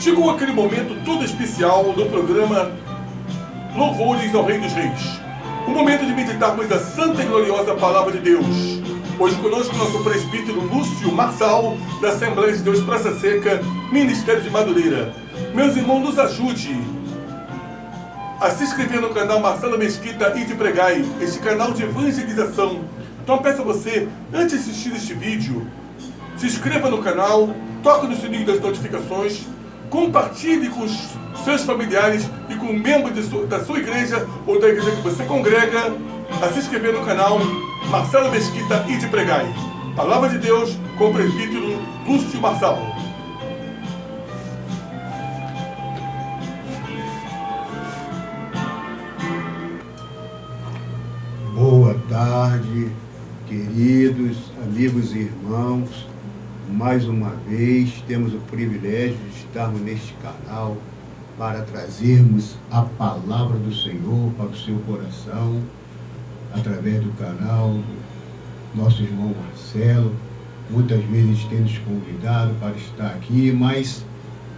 Chegou aquele momento todo especial do programa Louvores ao Rei dos Reis. O momento de meditarmos a santa e gloriosa Palavra de Deus. Hoje conosco nosso presbítero Lúcio Marçal, da Assembleia de Deus Praça Seca, Ministério de Madureira. Meus irmãos, nos ajude a se inscrever no canal Marcelo Mesquita e de Pregai, este canal de evangelização. Então peço a você, antes de assistir este vídeo, se inscreva no canal, toque no sininho das notificações, compartilhe com os seus familiares e com membros da sua igreja ou da igreja que você congrega, a se inscrever no canal Marcelo Mesquita e de Pregai. Palavra de Deus com o presbítero Lúcio Marçal. Boa tarde, queridos amigos e irmãos. Mais uma vez temos o privilégio de estarmos neste canal para trazermos a palavra do Senhor para o seu coração, através do canal do nosso irmão Marcelo. Muitas vezes tem nos convidado para estar aqui, mas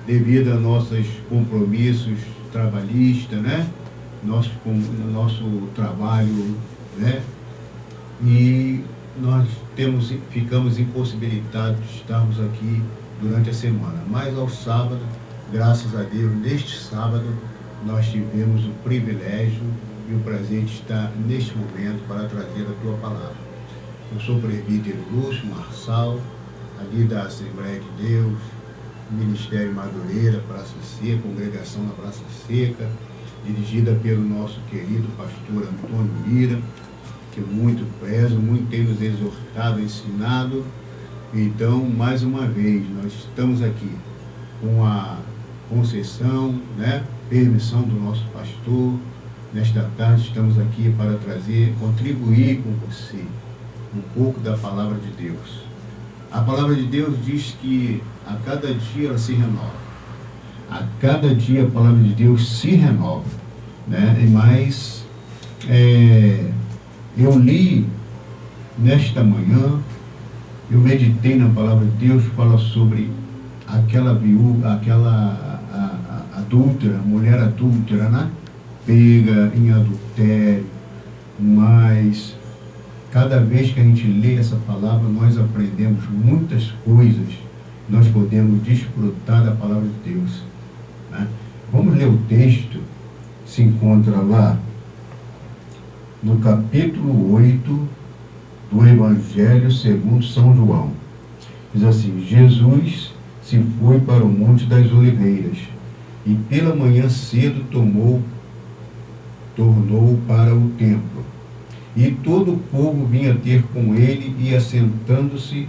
devido a nossos compromissos trabalhistas, né? Nosso trabalho, né? E nós ficamos impossibilitados de estarmos aqui durante a semana. Mas ao sábado, graças a Deus, neste sábado, nós tivemos o privilégio e o prazer de estar neste momento para trazer a tua palavra. Eu sou o presbítero Lúcio Marçal, ali da Assembleia de Deus, Ministério Madureira, Praça Seca, Congregação na Praça Seca, dirigida pelo nosso querido pastor Antônio Lira, que eu muito prezo, muito tem nos exortado, ensinado. Então, mais uma vez, nós estamos aqui com a concessão, né, permissão do nosso pastor. Nesta tarde estamos aqui para trazer, contribuir com você um pouco da palavra de Deus. A palavra de Deus diz que a cada dia ela se renova. A cada dia a palavra de Deus se renova, né? Mas eu li nesta manhã, eu meditei na palavra de Deus, fala sobre aquela viúva, aquela adúltera, mulher adúltera, né? Pega em adultério. Mas cada vez que a gente lê essa palavra, nós aprendemos muitas coisas, nós podemos desfrutar da palavra de Deus, né? Vamos ler o texto, se encontra lá no capítulo 8 do Evangelho segundo São João. Diz assim: Jesus se foi para o Monte das Oliveiras e pela manhã cedo tornou para o templo. E todo o povo vinha ter com ele e, assentando-se,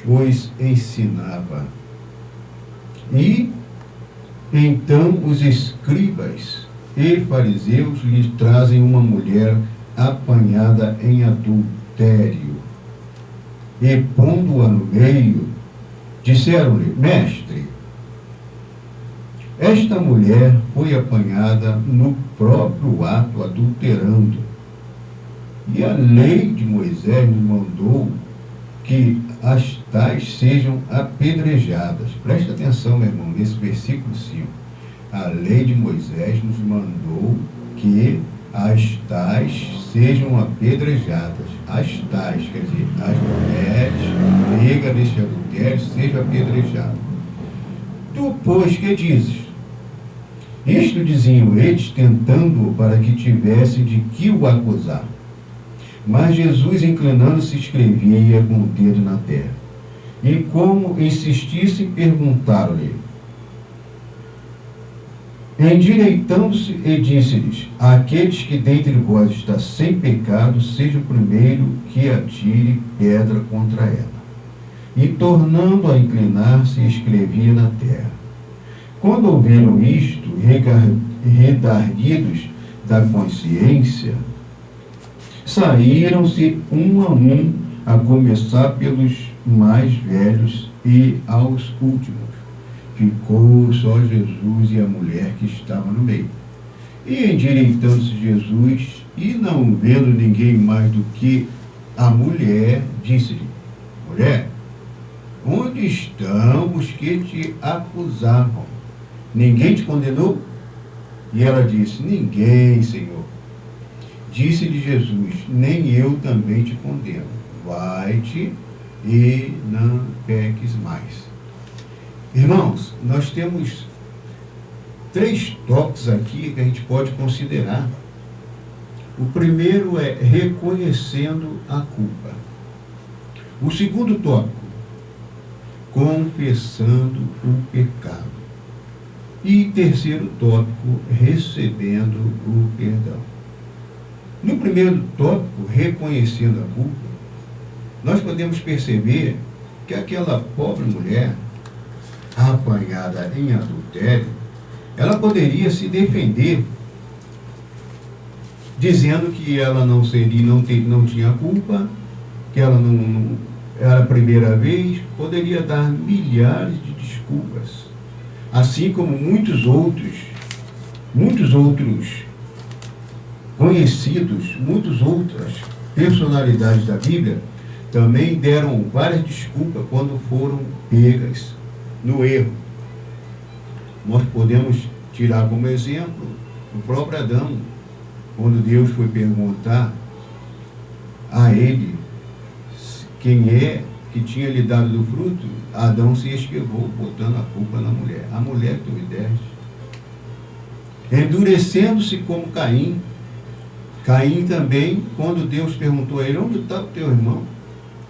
os ensinava. E então os escribas e fariseus lhe trazem uma mulher apanhada em adultério. E pondo-a no meio, disseram-lhe: Mestre, esta mulher foi apanhada no próprio ato adulterando. E a lei de Moisés nos mandou que as tais sejam apedrejadas. Preste atenção, meu irmão, nesse versículo 5. A lei de Moisés nos mandou que as tais sejam apedrejadas. As tais, quer dizer, as mulheres pegas neste adultério sejam apedrejadas. Tu, pois, que dizes? Isto diziam eles, tentando-o para que tivessem de que o acusar. Mas Jesus, inclinando-se, escrevia com o dedo na terra. E como insistissem, perguntaram-lhe. Endireitando-se, e disse-lhes: aqueles que dentre vós está sem pecado, seja o primeiro que atire pedra contra ela. E tornando a inclinar-se, escrevia na terra. Quando ouviram isto, redarguidos da consciência, saíram-se um a começar pelos mais velhos e aos últimos. Ficou só Jesus e a mulher que estava no meio. E endireitando-se Jesus, e não vendo ninguém mais do que a mulher, disse-lhe: Mulher, onde estão os que te acusavam? Ninguém te condenou? E ela disse: ninguém, Senhor. Disse-lhe Jesus: nem eu também te condeno. Vai-te e não peques mais. Irmãos, nós temos 3 tópicos aqui que a gente pode considerar. O primeiro é reconhecendo a culpa. O segundo tópico, confessando o pecado. E terceiro tópico, recebendo o perdão. No primeiro tópico, reconhecendo a culpa, nós podemos perceber que aquela pobre mulher, apanhada em adultério, ela poderia se defender, dizendo que ela não tinha culpa, que ela não era a primeira vez, poderia dar milhares de desculpas. Assim como muitos outros conhecidos, muitas outras personalidades da Bíblia, também deram várias desculpas quando foram pegas no erro. Nós podemos tirar como exemplo o próprio Adão, quando Deus foi perguntar a ele quem é que tinha lhe dado do fruto, Adão se esquivou, botando a culpa na mulher. A mulher que tu me deste. Endurecendo-se como Caim. Caim também, quando Deus perguntou a ele: onde está o teu irmão?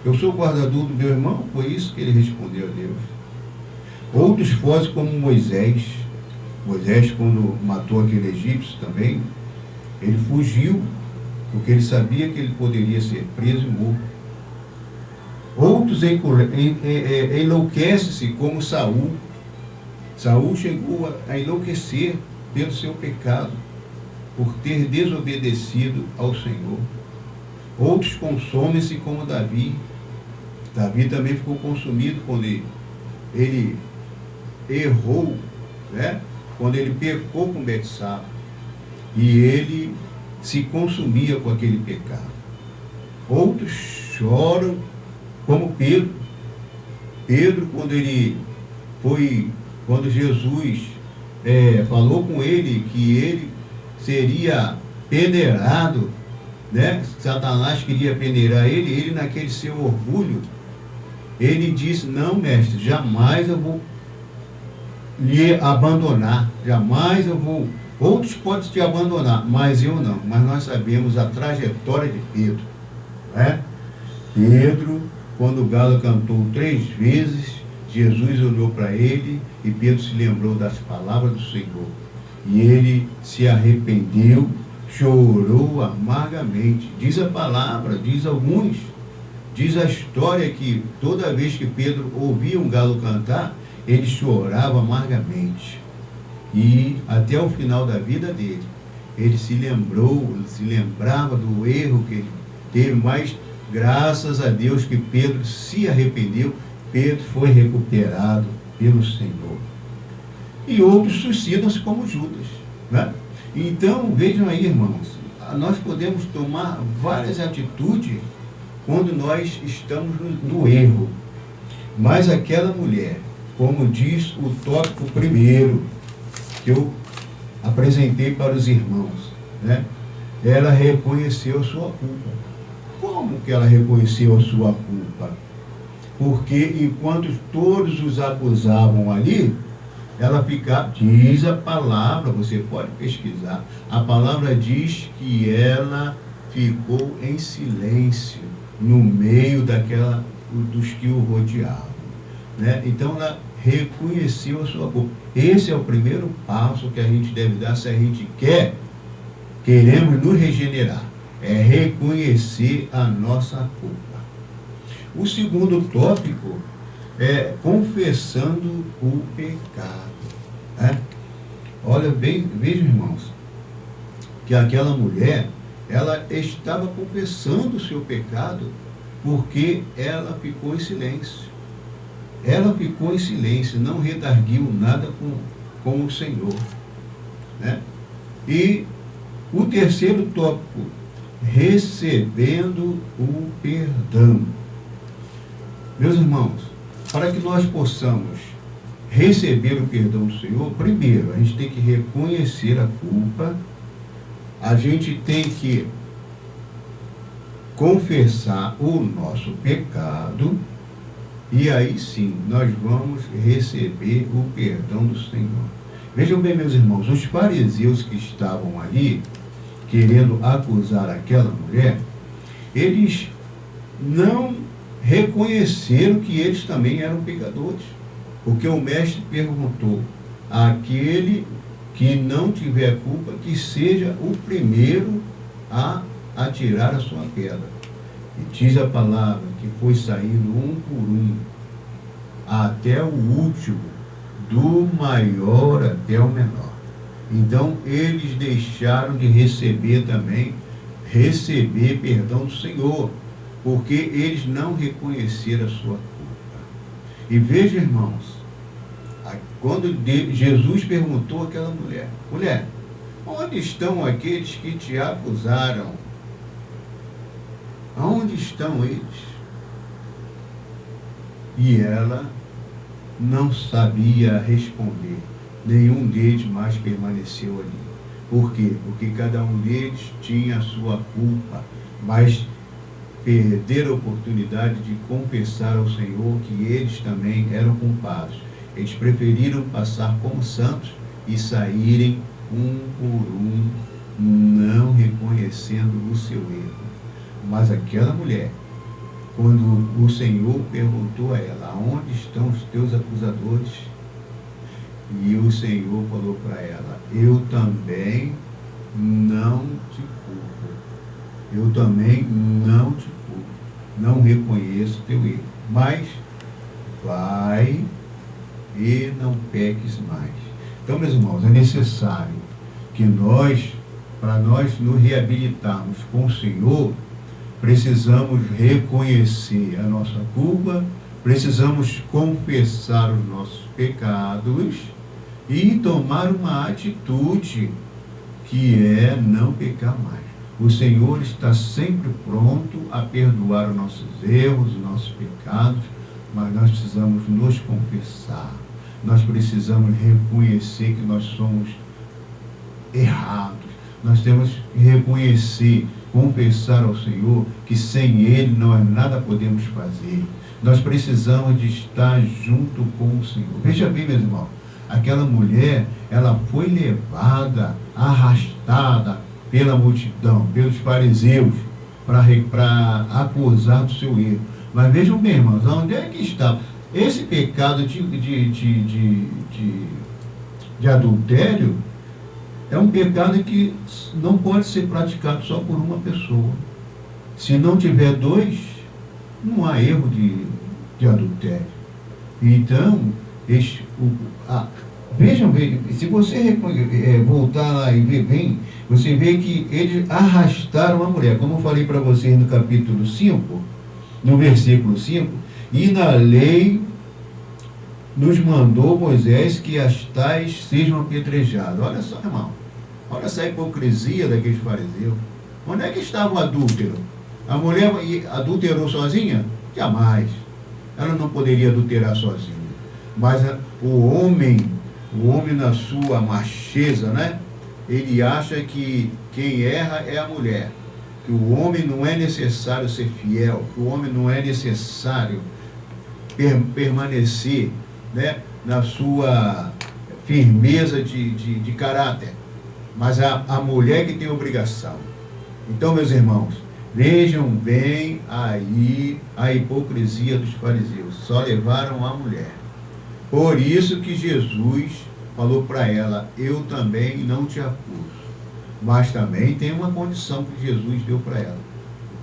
Eu sou o guardador do meu irmão. Foi isso que ele respondeu a Deus. Outros fogem como Moisés. Moisés, quando matou aquele egípcio também, ele fugiu, porque ele sabia que ele poderia ser preso e morto. Outros enlouquecem-se como Saul. Saul chegou a enlouquecer pelo seu pecado, por ter desobedecido ao Senhor. Outros consomem-se como Davi. Davi também ficou consumido quando ele errou, né? Quando ele pecou com Betsaba. E ele se consumia com aquele pecado. Outros choram como Pedro. Pedro, quando Jesus falou com ele que ele seria peneirado, né? Satanás queria peneirar ele naquele seu orgulho, ele disse: não, mestre, jamais eu vou lhe abandonar, jamais eu vou. Outros podem te abandonar, mas eu não. Mas nós sabemos a trajetória de Pedro, né? Pedro, quando o galo cantou 3 vezes, Jesus olhou para ele e Pedro se lembrou das palavras do Senhor. E ele se arrependeu, chorou amargamente. Diz a palavra, diz a história que toda vez que Pedro ouvia um galo cantar, ele chorava amargamente. E até o final da vida dele, ele se lembrava do erro que ele teve, mas graças a Deus que Pedro se arrependeu, Pedro foi recuperado pelo Senhor. E outros suicidam-se como Judas, né? Então, vejam aí, irmãos, nós podemos tomar várias atitudes quando nós estamos no erro. Mas aquela mulher, como diz o tópico primeiro, que eu apresentei para os irmãos, né? Ela reconheceu a sua culpa. Como que ela reconheceu a sua culpa? Porque enquanto todos os acusavam ali, ela ficava, diz a palavra, você pode pesquisar, a palavra diz que ela ficou em silêncio no meio dos que o rodeavam, né? Então ela reconheceu a sua culpa. Esse é o primeiro passo que a gente deve dar se a gente queremos nos regenerar, é reconhecer a nossa culpa. O segundo tópico é confessando o pecado, né? Olha bem, vejam, irmãos, que aquela mulher, ela estava confessando o seu pecado porque ela ficou em silêncio. Ela ficou em silêncio, não redarguiu nada com o Senhor, né? E o terceiro tópico, recebendo o perdão. Meus irmãos, para que nós possamos receber o perdão do Senhor, primeiro, a gente tem que reconhecer a culpa, a gente tem que confessar o nosso pecado, e aí sim, nós vamos receber o perdão do Senhor. Vejam bem, meus irmãos, os fariseus que estavam ali, querendo acusar aquela mulher, eles não reconheceram que eles também eram pecadores. Porque o mestre perguntou: aquele que não tiver culpa, que seja o primeiro a atirar a sua pedra. E diz a palavra que foi saindo um por um, até o último, do maior até o menor. Então, eles deixaram de receber perdão do Senhor, porque eles não reconheceram a sua culpa. E veja, irmãos, quando Jesus perguntou àquela mulher: mulher, onde estão aqueles que te acusaram? Aonde estão eles? E ela não sabia responder. Nenhum deles mais permaneceu ali. Por quê? Porque cada um deles tinha a sua culpa, mas perderam a oportunidade de confessar ao Senhor que eles também eram culpados. Eles preferiram passar como santos e saírem um por um, não reconhecendo o seu erro. Mas aquela mulher, quando o Senhor perguntou a ela: onde estão os teus acusadores? E o Senhor falou para ela: eu também não te culpo. Eu também não te culpo. Não reconheço teu erro. Mas vai e não peques mais. Então, meus irmãos, é necessário que nós, para nós nos reabilitarmos com o Senhor, precisamos reconhecer a nossa culpa, precisamos confessar os nossos pecados e tomar uma atitude que é não pecar mais. O Senhor está sempre pronto a perdoar os nossos erros, os nossos pecados, mas nós precisamos nos confessar. Nós precisamos reconhecer que nós somos errados. Nós temos que reconhecer, confessar ao Senhor que sem Ele nós nada podemos fazer. Nós precisamos de estar junto com o Senhor. Veja bem, meus irmãos, aquela mulher, ela foi levada, arrastada pela multidão, pelos fariseus, para acusar do seu erro. Mas vejam bem, irmãos, onde é que está esse pecado de adultério? É um pecado que não pode ser praticado só por uma pessoa. Se não tiver dois, não há erro de adultério. Então, vejam bem, se você voltar lá e ver bem, você vê que eles arrastaram a mulher. Como eu falei para vocês no capítulo 5, no versículo 5, e na lei nos mandou Moisés que as tais sejam apedrejadas. Olha só, irmão. Olha essa hipocrisia daqueles fariseus. Onde é que estava o adúltero? A mulher adulterou sozinha? Jamais. Ela não poderia adulterar sozinha. Mas o homem na sua macheza, né? Ele acha que quem erra é a mulher. Que o homem não é necessário ser fiel. Que o homem não é necessário permanecer, né, na sua firmeza de caráter. Mas a mulher que tem obrigação. Então, meus irmãos, vejam bem aí a hipocrisia dos fariseus. Só levaram a mulher. Por isso que Jesus falou para ela: eu também não te acuso. Mas também tem uma condição que Jesus deu para ela: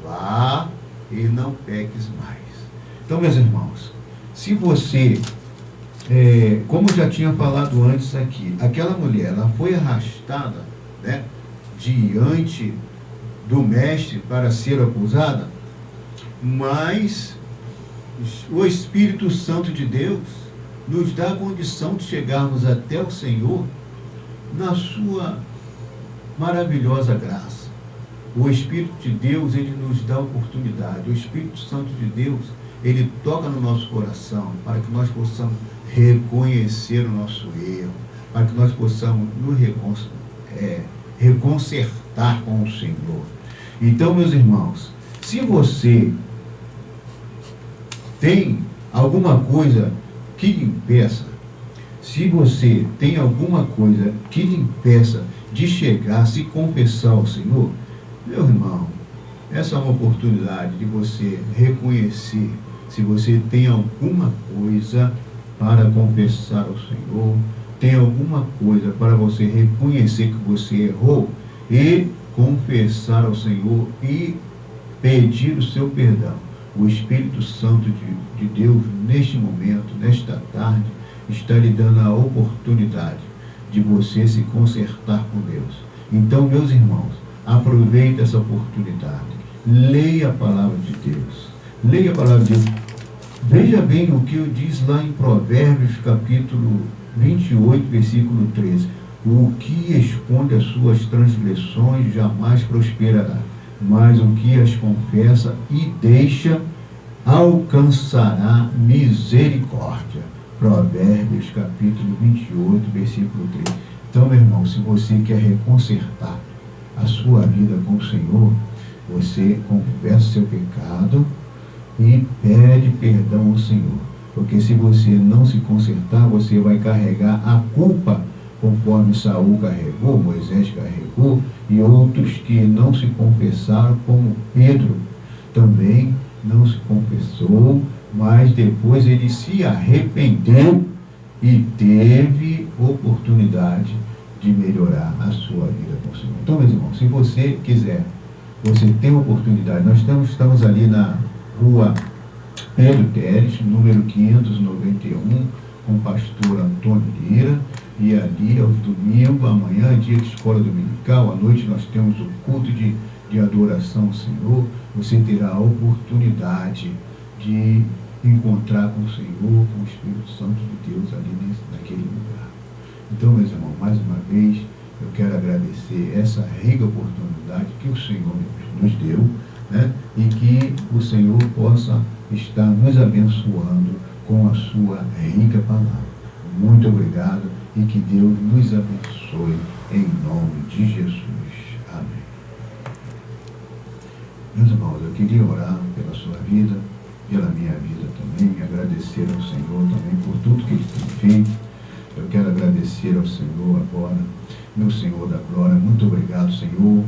vá e não peques mais. Então, meus irmãos, se você, como eu já tinha falado antes aqui, aquela mulher, ela foi arrastada, né, diante do mestre para ser acusada, mas o Espírito Santo de Deus nos dá a condição de chegarmos até o Senhor na sua maravilhosa graça. O Espírito de Deus, ele nos dá a oportunidade. O Espírito Santo de Deus, ele toca no nosso coração para que nós possamos reconhecer o nosso erro, para que nós possamos nos reconsertar com o Senhor. Então, meus irmãos, se você tem alguma coisa que lhe impeça, se você tem alguma coisa que lhe impeça de chegar, se confessar ao Senhor, meu irmão, essa é uma oportunidade de você reconhecer se você tem alguma coisa para confessar ao Senhor, tem alguma coisa para você reconhecer que você errou e confessar ao Senhor e pedir o seu perdão. O Espírito Santo de Deus, neste momento, nesta tarde, está lhe dando a oportunidade de você se consertar com Deus. Então, meus irmãos, aproveite essa oportunidade. Leia a palavra de Deus. Leia a palavra de Deus. Veja bem o que diz lá em Provérbios, capítulo 28, versículo 13. O que esconde as suas transgressões jamais prosperará, mas o que as confessa e deixa alcançará misericórdia. Provérbios, capítulo 28, versículo 13. Então, meu irmão, se você quer reconsertar a sua vida com o Senhor, você confessa seu pecado e pede perdão ao Senhor. Porque se você não se consertar, você vai carregar a culpa, conforme Saul carregou, Moisés carregou, e outros que não se confessaram, como Pedro também não se confessou, mas depois ele se arrependeu e teve oportunidade de melhorar a sua vida com o Senhor. Então, meus irmãos, se você quiser, você tem oportunidade. Nós estamos ali na rua Pedro Teres, número 591, com o pastor Antônio Lira, e ali aos domingos, amanhã é dia de escola dominical, à noite nós temos o culto de adoração ao Senhor. Você terá a oportunidade de encontrar com o Senhor, com o Espírito Santo de Deus ali naquele lugar. Então, meus irmãos, mais uma vez, eu quero agradecer essa rica oportunidade que o Senhor nos deu, né? E que o Senhor possa estar nos abençoando com a sua rica palavra. Muito obrigado e que Deus nos abençoe em nome de Jesus. Amém. Meus irmãos, eu queria orar pela sua vida, pela minha vida também, agradecer ao Senhor também por tudo que Ele tem feito. Eu quero agradecer ao Senhor agora, meu Senhor da glória. Muito obrigado, Senhor,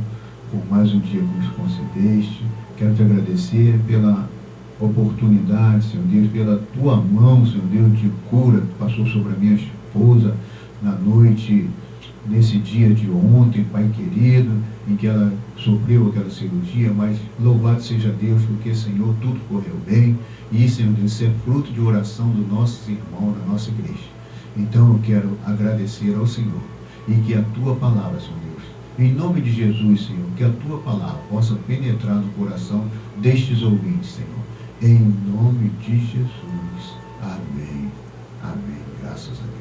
por mais um dia que nos concedeste. Quero te agradecer pela oportunidade, Senhor Deus, pela tua mão, Senhor Deus, de cura que passou sobre a minha esposa na noite, nesse dia de ontem, Pai querido, em que ela sofreu aquela cirurgia, mas louvado seja Deus, porque, Senhor, tudo correu bem, e, Senhor Deus, isso é fruto de oração dos nossos irmãos, da nossa igreja. Então eu quero agradecer ao Senhor, e que a tua palavra, Senhor Deus, em nome de Jesus, Senhor, que a tua palavra possa penetrar no coração destes ouvintes, Senhor, em nome de Jesus. Amém. Amém. Graças a Deus.